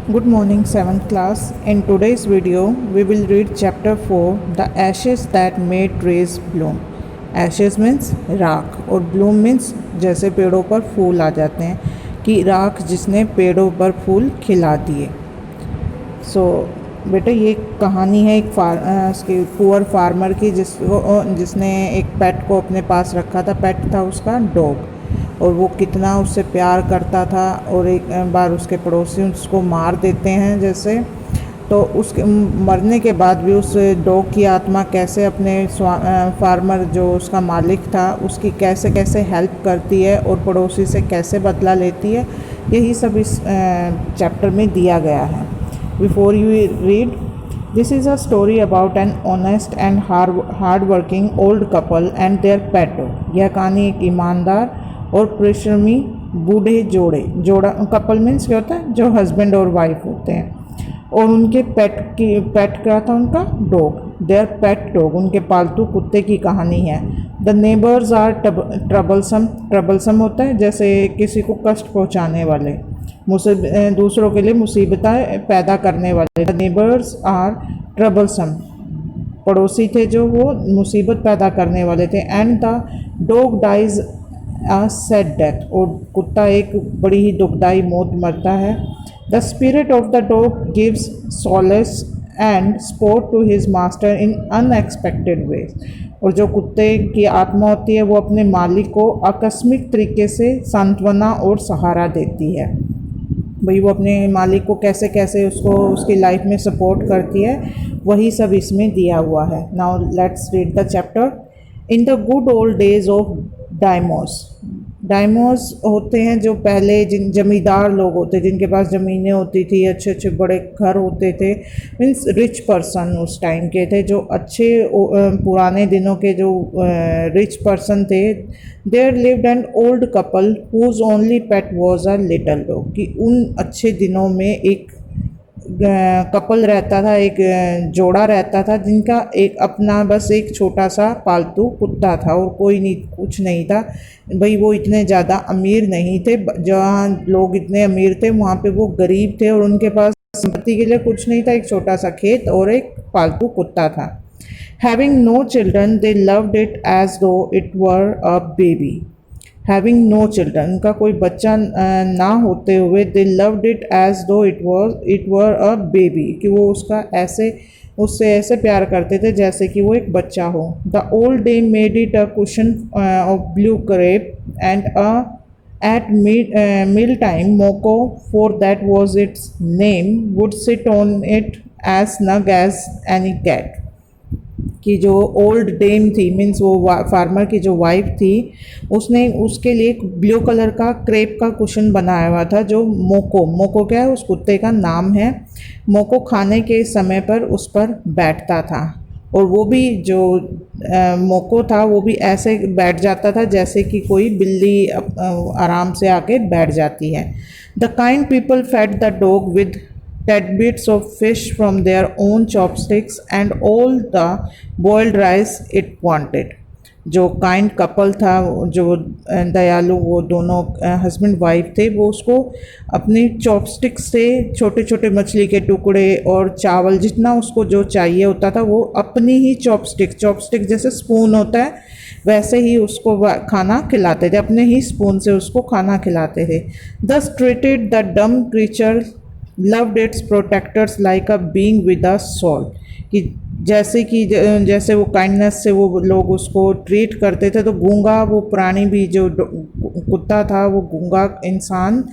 Good morning, 7th class. In today's video, we will read chapter 4 The Ashes That Made Trees Bloom. Ashes means राख और bloom means जैसे पेड़ों पर फूल आ जाते हैं कि राख जिसने पेड़ों पर फूल खिला दिए। बेटा ये कहानी है एक पुअर फार्मर की जिसने एक पेट को अपने पास रखा था। पेट था उसका डॉग और वो कितना उससे प्यार करता था और एक बार उसके पड़ोसी उसको मार देते हैं जैसे। तो उसके मरने के बाद भी उस डॉग की आत्मा कैसे अपने फार्मर जो उसका मालिक था उसकी कैसे कैसे हेल्प करती है और पड़ोसी से कैसे बदला लेती है, यही सब इस चैप्टर में दिया गया है। Before you read, this is a story about an honest and hard working old couple and their pet dog. यह कहानी एक ईमानदार और परिश्रमी बूढ़े जोड़ा कपल मीन्स क्या होता है, जो हस्बैंड और वाइफ होते हैं, और उनके पेट क्या था, उनका डॉग, देयर पेट डॉग, उनके पालतू कुत्ते की कहानी है। द नेबर्स आर ट्रबलसम होता है जैसे किसी को कष्ट पहुंचाने वाले, दूसरों के लिए मुसीबतें पैदा करने वाले। द नेबर्स आर ट्रबलसम, पड़ोसी थे जो वो मुसीबत पैदा करने वाले थे। And the dog dies a sad death, और कुत्ता एक बड़ी ही दुखदाई मौत मरता है। The spirit of the dog gives solace and support to his master in unexpected ways, और जो कुत्ते की आत्मा होती है वो अपने मालिक को आकस्मिक तरीके से सांत्वना और सहारा देती है। भाई वो अपने मालिक को कैसे कैसे उसको उसकी लाइफ में सपोर्ट करती है, वही सब इसमें दिया हुआ है। Now let's read the chapter. In the good old days of डायमोस होते हैं जो पहले जमींदार लोग होते, जिनके पास ज़मीनें होती थी, अच्छे अच्छे बड़े घर होते थे, मीन्स रिच पर्सन उस टाइम के थे, जो अच्छे पुराने दिनों के जो रिच पर्सन थे। There lived an old couple whose only pet was a little dog, कि उन अच्छे दिनों में एक कपल रहता था, एक जोड़ा रहता था जिनका एक अपना बस एक छोटा सा पालतू कुत्ता था और कोई नहीं, कुछ नहीं था। भाई वो इतने ज़्यादा अमीर नहीं थे, जहाँ लोग इतने अमीर थे वहाँ पे वो गरीब थे और उनके पास संपत्ति के लिए कुछ नहीं था, एक छोटा सा खेत और एक पालतू कुत्ता था। Having no children they loved it as though it were a baby. Having no children, उनका कोई बच्चा ना होते हुए, they loved it as though it were a baby, कि वो उससे ऐसे प्यार करते थे जैसे कि वो एक बच्चा हो। The old dame made it a cushion of blue crepe and at meal time Moko, for that was its name, would sit on it as snug as any cat, कि जो ओल्ड डेम थी means वो farmer की जो wife थी, उसने उसके लिए एक ब्लू कलर का क्रेप का कुशन बनाया हुआ था जो मोको क्या है, उस कुत्ते का नाम है। मोको खाने के समय पर उस पर बैठता था, और वो भी जो मोको था वो भी ऐसे बैठ जाता था जैसे कि कोई बिल्ली आराम से आके बैठ जाती है। The kind people fed the dog with tidbits of fish from their own chopsticks and all the boiled rice it wanted. जो काइंड कपल था, जो दयालु, वो दोनों हस्बैंड वाइफ थे, वो उसको अपनी चॉपस्टिक से छोटे छोटे मछली के टुकड़े और चावल जितना उसको जो चाहिए होता था वो अपनी ही चॉपस्टिक जैसे स्पून होता है वैसे ही उसको खाना खिलाते थे, अपने ही स्पून से उसको खाना खिलाते थे। Thus treated the dumb creature loved its protectors like a being with a soul, कि जैसे वो काइंडनेस से वो लोग उसको ट्रीट करते थे, तो गूंगा वो प्राणी भी, जो कुत्ता था वो गूंगा इंसान,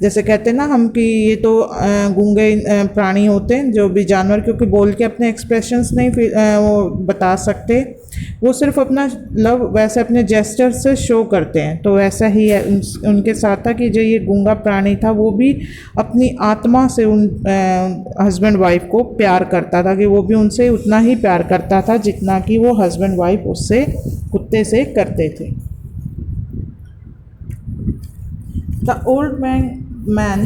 जैसे कहते हैं ना हम कि ये तो गूंगे प्राणी होते हैं जो भी जानवर, क्योंकि बोल के अपने एक्सप्रेशंस नहीं वो बता सकते, वो सिर्फ अपना लव वैसे अपने जेस्चर से शो करते हैं। तो वैसा ही है उनके साथ था कि जो ये गूंगा प्राणी था वो भी अपनी आत्मा से उन हस्बैंड वाइफ को प्यार करता था, कि वो भी उनसे उतना ही प्यार करता था जितना कि वो हस्बैंड वाइफ उससे कुत्ते से करते थे। The old man,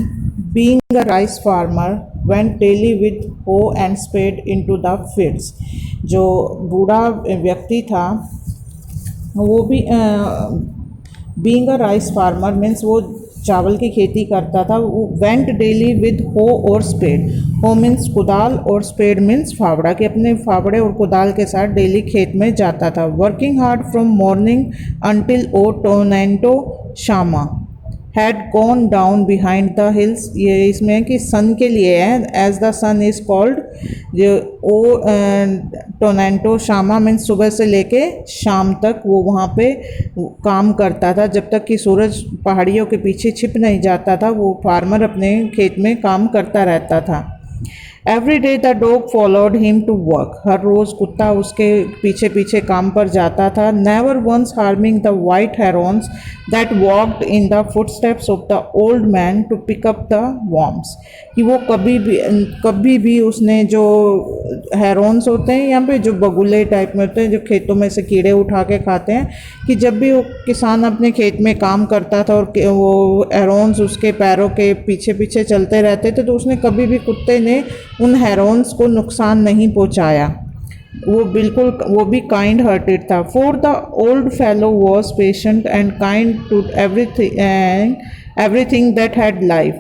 being a rice farmer, went daily with hoe and spade into the fields. जो बूढ़ा व्यक्ति था वो भी being a rice farmer means वो चावल की खेती करता था, वो वेंट डेली विद हो और स्पेड। हो मीन्स कुदाल और स्पेड मीन्स फावड़ा, कि अपने फावड़े और कुदाल के साथ डेली खेत में जाता था। Working hard from morning until O Tonento Sama had gone down behind the hills. ये इसमें है कि सन के लिए है, as the sun is called. जो ओ टोनेंटो शामा मीन्स सुबह से लेके शाम तक वो वहाँ पे काम करता था, जब तक कि सूरज पहाड़ियों के पीछे छिप नहीं जाता था। वो फार्मर अपने खेत में काम करता रहता था। Every day the dog followed him to work. हर रोज़ कुत्ता उसके पीछे पीछे काम पर जाता था। Never once harming the white herons that walked in the footsteps of the old man to pick up the worms. कि वो कभी भी उसने जो हेरॉन्स होते हैं यहाँ पे, जो बगुले टाइप में होते हैं, जो खेतों में से कीड़े उठा के खाते हैं, कि जब भी वो किसान अपने खेत में काम करता था और वो हेरॉन्स उसके पैरों के पीछे पीछे चलते रहते थे, तो उसने कभी भी, कुत्ते ने उन हेरॉन्स को नुकसान नहीं पहुंचाया। वो भी काइंड हार्टेड था। For the old fellow was patient and kind to everything that had life.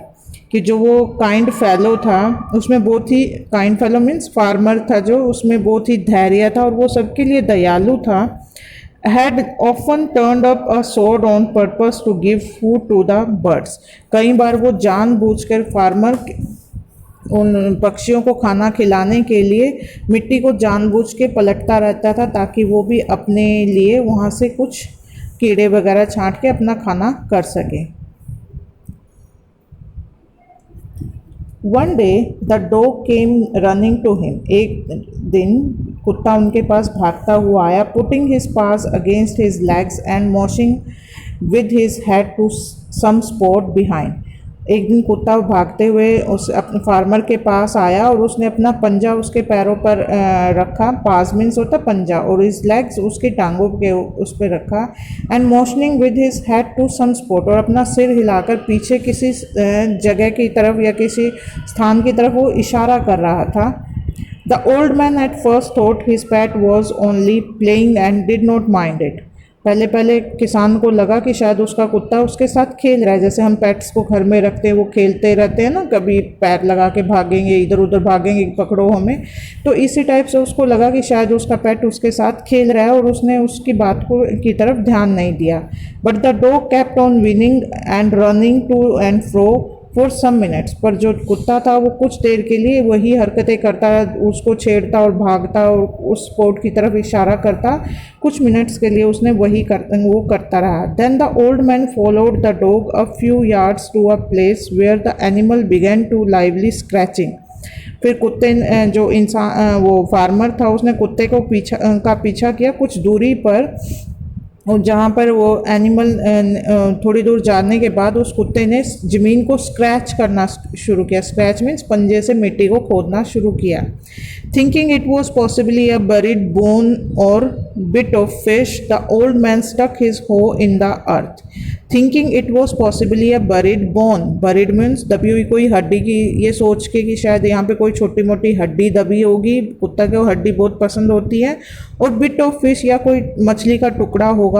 कि जो वो काइंड फेलो था, उसमें बहुत ही, काइंड फेलो मीन्स फार्मर था जो, उसमें बहुत ही धैर्य था और वो सबके लिए दयालु था। had often turned up a sword on purpose to give food to the birds। कई बार वो जानबूझकर फार्मर उन पक्षियों को खाना खिलाने के लिए मिट्टी को जानबूझ के पलटता रहता था, ताकि वो भी अपने लिए वहाँ से कुछ कीड़े वगैरह छांट के अपना खाना कर सके। One day the dog came running to him. एक दिन कुत्ता उनके पास भागता हुआ आया। Putting his paws against his legs and motioning with his head to some spot behind. एक दिन कुत्ता भागते हुए उस अपने फार्मर के पास आया और उसने अपना पंजा उसके पैरों पर रखा। पास मीन्स होता पंजा, और हिज लेग्स उसकी टांगों के उस पर रखा। And motioning with his head to some spot, और अपना सिर हिलाकर पीछे किसी जगह की तरफ या किसी स्थान की तरफ वो इशारा कर रहा था। The old man at first thought his pet was only playing and did not mind it. पहले पहले किसान को लगा कि शायद उसका कुत्ता उसके साथ खेल रहा है, जैसे हम पेट्स को घर में रखते हैं, वो खेलते रहते हैं ना, कभी पैर लगा के भागेंगे, इधर उधर भागेंगे, पकड़ो हमें। तो इसी टाइप से उसको लगा कि शायद उसका पेट उसके साथ खेल रहा है और उसने उसकी बात को की तरफ ध्यान नहीं दिया। But the dog kept on whining and running to and fro for some minutes. पर जो कुत्ता था वो कुछ देर के लिए वही हरकतें करता, उसको छेड़ता और भागता और उस स्पॉट की तरफ इशारा करता। कुछ मिनट्स के लिए उसने वो करता रहा। Then the old man followed the dog a few yards to a place where the animal began to lively scratching. फिर कुत्ते जो इंसान वो फार्मर था, उसने कुत्ते को पीछा किया कुछ दूरी पर, और जहाँ पर वो एनिमल थोड़ी दूर जाने के बाद उस कुत्ते ने ज़मीन को स्क्रैच करना शुरू किया। स्क्रैच मीन्स पंजे से मिट्टी को खोदना शुरू किया। Thinking it was possibly a buried bone or bit of fish, the old man stuck his hoe in the earth. Thinking it was possibly a buried bone, buried means दबी हुई कोई हड्डी की, ये सोच के कि शायद यहाँ पे कोई छोटी मोटी हड्डी दबी होगी, कुत्ता को हड्डी बहुत पसंद होती है, और बिट ऑफ फिश या कोई मछली का टुकड़ा होगा।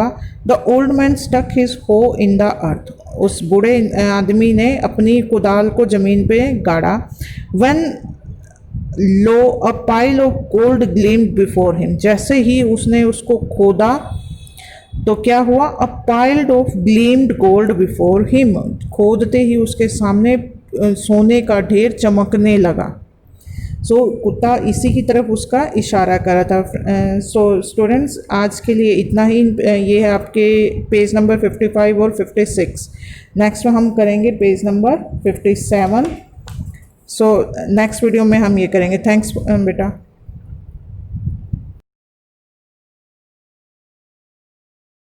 The old man stuck his hoe in the अर्थ, उस बूढ़े आदमी ने अपनी कुदाल को ज़मीन पे गाड़ा। When lo a pile of gold gleamed before him, जैसे ही उसने उसको खोदा तो क्या हुआ, a piled of gleamed gold before him, खोदते ही उसके सामने सोने का ढेर चमकने लगा। सो कुत्ता इसी की तरफ उसका इशारा कर रहा था। सो स्टूडेंट्स, आज के लिए इतना ही। ये है आपके पेज नंबर 55 और 56। नेक्स्ट में हम करेंगे page number 57। So next video में हम ये करेंगे। थैंक्स बेटा।